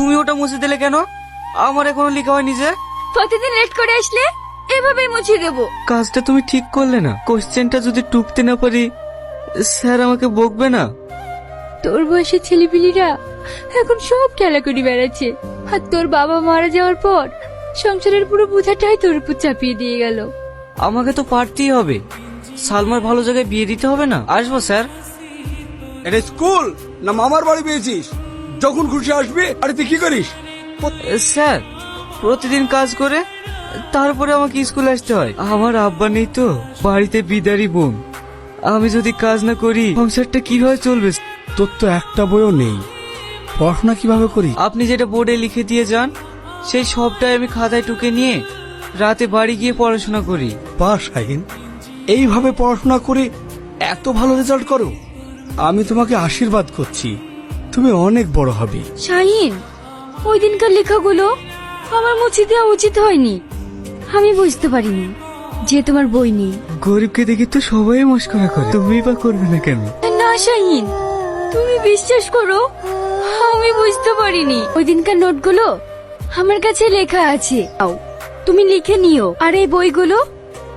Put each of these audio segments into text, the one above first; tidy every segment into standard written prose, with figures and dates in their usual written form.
তুমি ওটা মুছে দিলে কেন? আমার এখনো লেখা হয়নি যে। প্রতিদিন লেট করে আসলে এভাবেই মুছে দেবো। কাজটা তুমি ঠিক করলে না। কোশ্চেনটা যদি টুকতে না পারি স্যার আমাকে বকবে না? তোর বয়সের ছেলেপিলিরা এখন সব খেলা করে বেড়াচ্ছে, আর তোর বাবা মারা যাওয়ার পর সংসারের পুরো বোঝাটাই তোর উপর চাপিয়ে দিয়ে গেল। আমাকে তো পারতেই হবে। সালমার ভালো জায়গায় বিয়ে দিতে হবে না? আসবো স্যার। এটা স্কুল না মামার বাড়ি পেয়েছিস? যখন খুশি আসবি। আরে তুই কি করিস? স্যার, প্রতিদিন কাজ করে তারপরে আমাকে স্কুলে আসতে হয়। আমার আব্বা নেই তো, বাড়িতে বিদারি বোন। আমি যদি কাজ না করি সংসারটা কিভাবে চলবে? তোর তো একটা বইও নেই, পড়াশোনা কিভাবে করি? আপনি যেটা বোর্ডে লিখে দিয়ে যান সেই সবটাই আমি খাতায় টুকে নিয়ে রাতে বাড়ি গিয়ে পড়াশোনা করি। বাহ শাহিন, এইভাবে পড়াশোনা করে এত ভালো রেজাল্ট করো। আমি তোমাকে আশীর্বাদ করছি, তুমি অনেক বড় হবে। শাহিন, ওই দিনকার লেখাগুলো আমার মুছে দেওয়া উচিত হয়নি। আমি বুঝতে পারিনি যে তোমার বই নেই। গরিবকে দেখে তো সবাই মস্করা করে, তুমি বা করবে না কেন? না শাহিন, তুমি বিশ্বাস করো, আমি বুঝতে পারিনি। ওই দিনকার নোটগুলো আমার কাছে লেখা আছে, আও, তুমি লিখে নিও। আর এই বইগুলো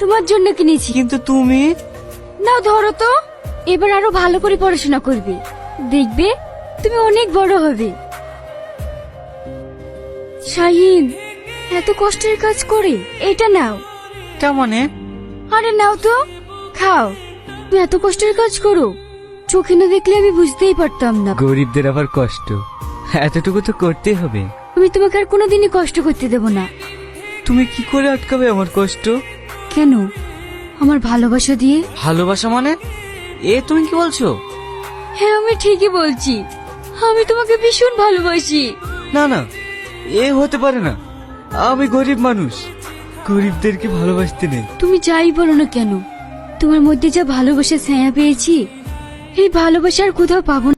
তোমার জন্য কিনেছি। কিন্তু তুমি নাও ধরো তো, এবার আরো ভালো করে পড়াশোনা করবে, দেখবে তুমি অনেক বড় হবে। শাহিন, এত কষ্টের কাজ করে এটা নাও। তা মানে? আরে নাও তো, খাও। তুমি এত কষ্টের কাজ করো, চোখে না দেখলে আমি বুঝতেই পারতাম না। গরিবদের আবার কষ্ট এতটুকু তো করতেই হবে। আমি তোমাকে আর কোনোদিনই কষ্ট করতে দেব না। তুমি কি করে আটকাবে আমার কষ্ট? কেন? আমার ভালোবাসা দিয়ে। ভালোবাসা মানে? তুমি কি বলছো? হ্যাঁ, আমি ঠিকই বলছি, আমি তোমাকে ভীষণ ভালোবাসি। না না, হতে পারে না। আমি গরিব মানুষ, গরিবদেরকে ভালোবাসতে নেই। তুমি যাই বলো না কেন, তোমার মধ্যে যা ভালোবাসা ছায়া পেয়েছি, এই ভালোবাসা আর কোথাও পাবো না।